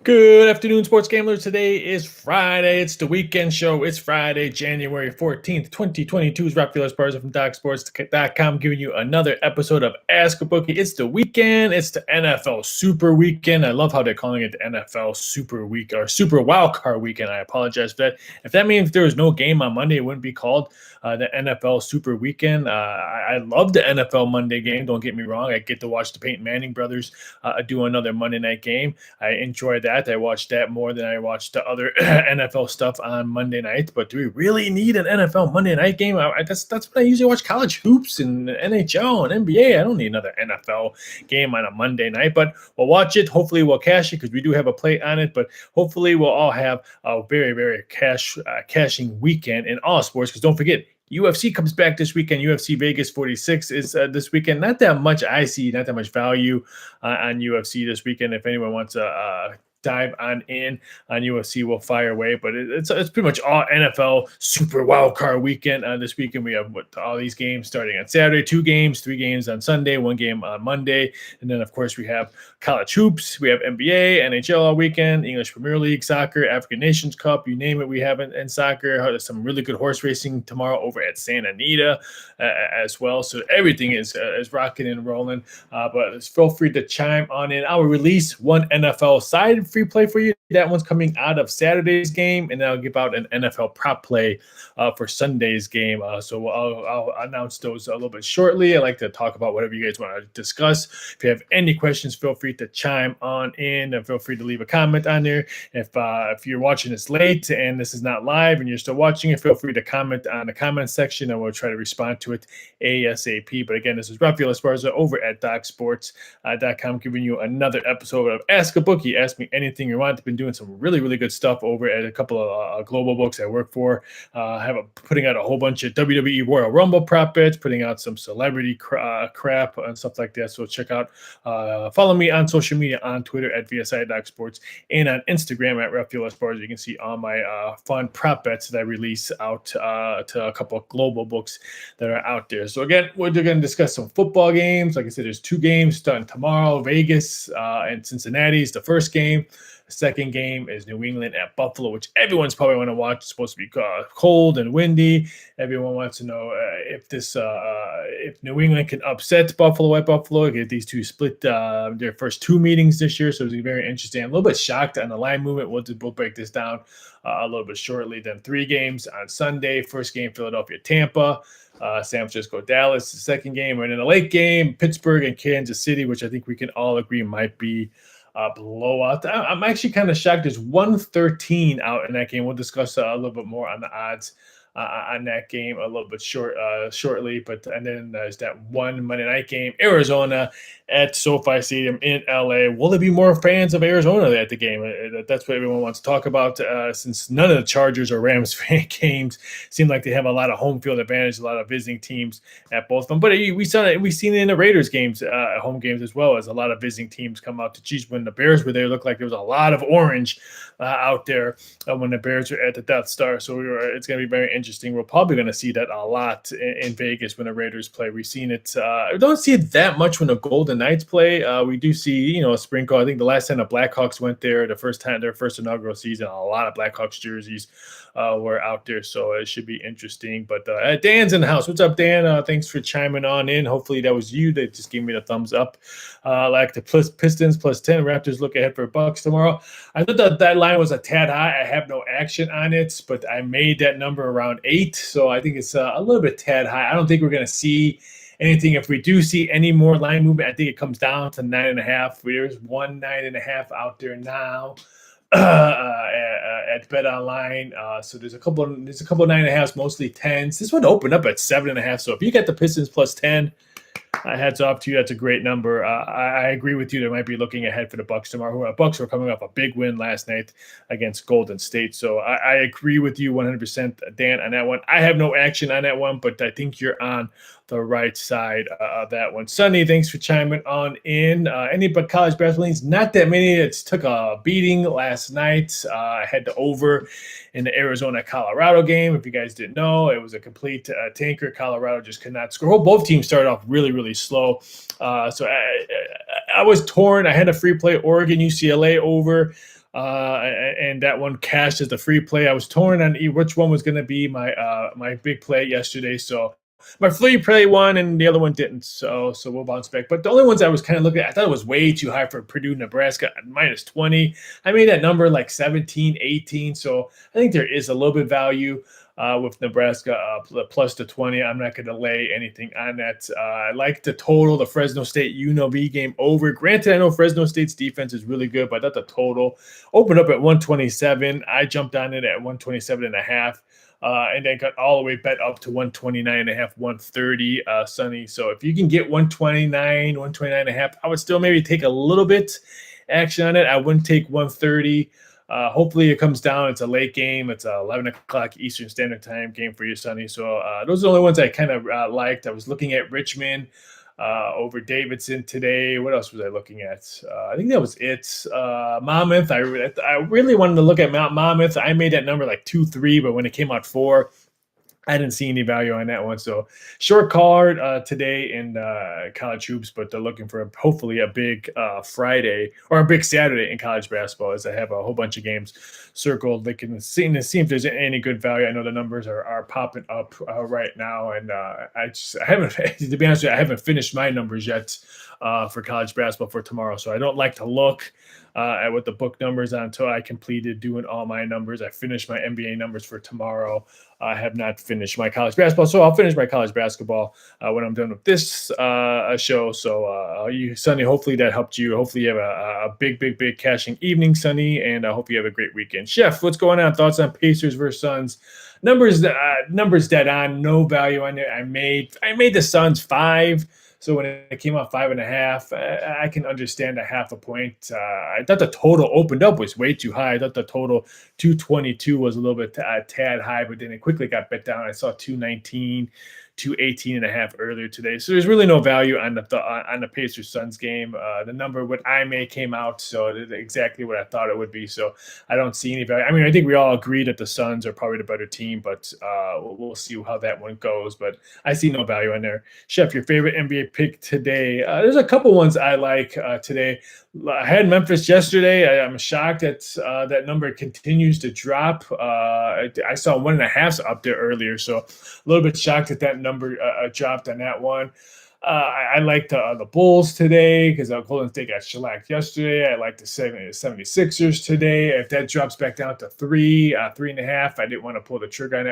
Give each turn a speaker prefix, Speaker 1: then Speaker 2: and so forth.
Speaker 1: Good afternoon, sports gamblers. Today is Friday. It's the weekend show. It's Friday, January 14th, 2022. It's Raphael Esparza from DocSports.com giving you another episode of Ask a Bookie. It's the weekend. It's the NFL Super Weekend. I love how they're calling it the NFL Super Week or Super Wild Card Weekend. I apologize for that. If that means there was no game on Monday, it wouldn't be called the NFL Super Weekend. I love the NFL Monday game. Don't get me wrong. I get to watch the Peyton Manning brothers do another Monday night game. I enjoy that. I watched that more than I watched the other NFL stuff on Monday night. But do we really need an NFL Monday night game? That's when I usually watch college hoops and NHL and NBA. I don't need another NFL game on a Monday night, but we'll watch it. Hopefully we'll cash it because we do have a play on it, but hopefully we'll all have a very, very cashing weekend in all sports because don't forget, UFC comes back this weekend. UFC Vegas 46 is this weekend. Not that much I see, not that much value on UFC this weekend. If anyone wants to dive on in on UFC, we'll fire away. But it's pretty much all NFL Super Wild Card weekend. This weekend we have all these games starting on Saturday, 2 games, 3 games on Sunday, 1 game on Monday, and then of course we have college hoops, we have NBA, NHL all weekend, English Premier League, soccer, African Nations Cup, you name it, we have in soccer. There's some really good horse racing tomorrow over at Santa Anita as well. So everything is rocking and rolling. But feel free to chime on in. I will release one NFL side free play for you. That one's coming out of Saturday's game, and then I'll give out an NFL prop play for Sunday's game. So I'll announce those a little bit shortly. I like to talk about whatever you guys want to discuss. If you have any questions, feel free to chime on in and feel free to leave a comment on there. If you're watching this late and this is not live and you're still watching it, feel free to comment on the comment section and we'll try to respond to it ASAP. But again, this is Raphael Esparza over at DocSports.com giving you another episode of Ask a Bookie. Ask me anything you want. I've been doing some really, really good stuff over at a couple of global books I work for. Putting out a whole bunch of WWE Royal Rumble prop bets, putting out some celebrity crap and stuff like that. So check out, follow me on social media on Twitter at VSI.Sports and on Instagram at Raphael Esparza. You can see all my fun prop bets that I release out to a couple of global books that are out there. So again, we're going to discuss some football games. Like I said, there's 2 games starting tomorrow. Vegas and Cincinnati is the first game. The second game is New England at Buffalo, which everyone's probably want to watch. It's supposed to be cold and windy. Everyone wants to know if New England can upset Buffalo at Buffalo. Get these two split their first 2 meetings this year, so it's very interesting. I'm a little bit shocked on the line movement. We'll break this down a little bit shortly. Then 3 games on Sunday. First game, Philadelphia, Tampa. San Francisco, Dallas, the second game. And in the late game, Pittsburgh and Kansas City, which I think we can all agree might be blowout. I'm actually kind of shocked. There's 113 out in that game. We'll discuss a little bit more on the odds on that game a little bit shortly. And then there's that one Monday night game, Arizona at SoFi Stadium in LA. Will there be more fans of Arizona at the game? That's what everyone wants to talk about. Since none of the Chargers or Rams fan games seem like they have a lot of home field advantage, a lot of visiting teams at both of them. But we've seen it in the Raiders games, home games as well, as a lot of visiting teams come out to Chiefs. When the Bears were there, it looked like there was a lot of orange out there when the Bears were at the Death Star. So it's going to be very interesting. We're probably going to see that a lot in Vegas when the Raiders play. We've seen it. We don't see it that much when the Golden Knights play. We do see, a sprinkle. I think the last time the Blackhawks went there, their first inaugural season, a lot of Blackhawks jerseys were out there. So it should be interesting. But Dan's in the house. What's up, Dan? Thanks for chiming on in. Hopefully that was you that just gave me the thumbs up. Like the Pistons plus 10. Raptors look ahead for Bucks tomorrow. I thought that line was a tad high. I have no action on it, but I made that number around 8. So I think it's a little bit tad high. I don't think we're going to see anything. If we do see any more line movement, I think it comes down to 9.5. There's 9.5 out there now at Bet Online. So there's a couple 9.5s, mostly 10s. This one opened up at 7.5. So if you get the Pistons plus 10, hats off to you. That's a great number. I agree with you. They might be looking ahead for the Bucks tomorrow. Bucks were coming off a big win last night against Golden State. So I agree with you 100%, Dan, on that one. I have no action on that one, but I think you're on the right side of that one. Sonny, thanks for chiming on in. Any but college basketball leagues? Not that many. It took a beating last night. I had the over in the Arizona-Colorado game. If you guys didn't know, it was a complete tanker. Colorado just could not score. Both teams started off really, really slow. So I was torn. I had a free play Oregon, UCLA over. and that one cashed as the free play. I was torn on which one was going to be my big play yesterday. So my free play won, and the other one didn't. So we'll bounce back. But the only ones I was kind of looking at, I thought it was way too high for Purdue, Nebraska at -20. I made that number like 17, 18. So I think there is a little bit value with Nebraska plus the 20. I'm not going to lay anything on that. I like the total, the Fresno State UNLV game over. Granted, I know Fresno State's defense is really good, but I thought the total opened up at 127. I jumped on it at 127 and a half. And then got all the way bet up to 129 and a half, 130, Sonny. So if you can get 129, 129 and a half, I would still maybe take a little bit action on it. I wouldn't take 130. Hopefully it comes down. It's a late game. It's a 11 o'clock Eastern Standard Time game for you, Sonny. So those are the only ones I kind of liked. I was looking at Richmond over Davidson today. What else was I looking at? I think that was it. Monmouth. I really wanted to look at Mount Monmouth. I made that number like 2-3, but when it came out 4, I didn't see any value on that one. So short card today in college hoops, but they're looking for hopefully a big Friday or a big Saturday in college basketball, as I have a whole bunch of games circled. They can see if there's any good value. I know the numbers are popping up right now, and I haven't, to be honest with you, I haven't finished my numbers yet for college basketball for tomorrow. So I don't like to look at what the book numbers on until I completed doing all my numbers. I finished my NBA numbers for tomorrow. I have not finished my college basketball, so I'll finish my college basketball when I'm done with this show. So you, Sonny, hopefully that helped you. Hopefully you have a big cashing evening, Sonny, and I hope you have a great weekend. Chef, what's going on? Thoughts on Pacers versus Suns? Numbers dead on, no value on it. I made the Suns 5. So when it came out 5.5, I can understand a half a point. I thought the total opened up was way too high. I thought the total 222 was a little bit tad high, but then it quickly got bet down. I saw 219, 218 and a half earlier today. So there's really no value on the Pacers Suns game. The number what I made came out, so it is exactly what I thought it would be. So I don't see any value. I mean, I think we all agree that the Suns are probably the better team, but we'll see how that one goes. But I see no value in there. Chef, your favorite NBA pick today? There's a couple ones I like today. I had Memphis yesterday. I'm shocked that that number continues to drop. I saw 1.5 up there earlier, so a little bit shocked that number dropped on that one. I like the Bulls today because Golden State got shellacked yesterday. I like the 76ers today. If that drops back down to 3.5, I didn't want to pull the trigger on that one.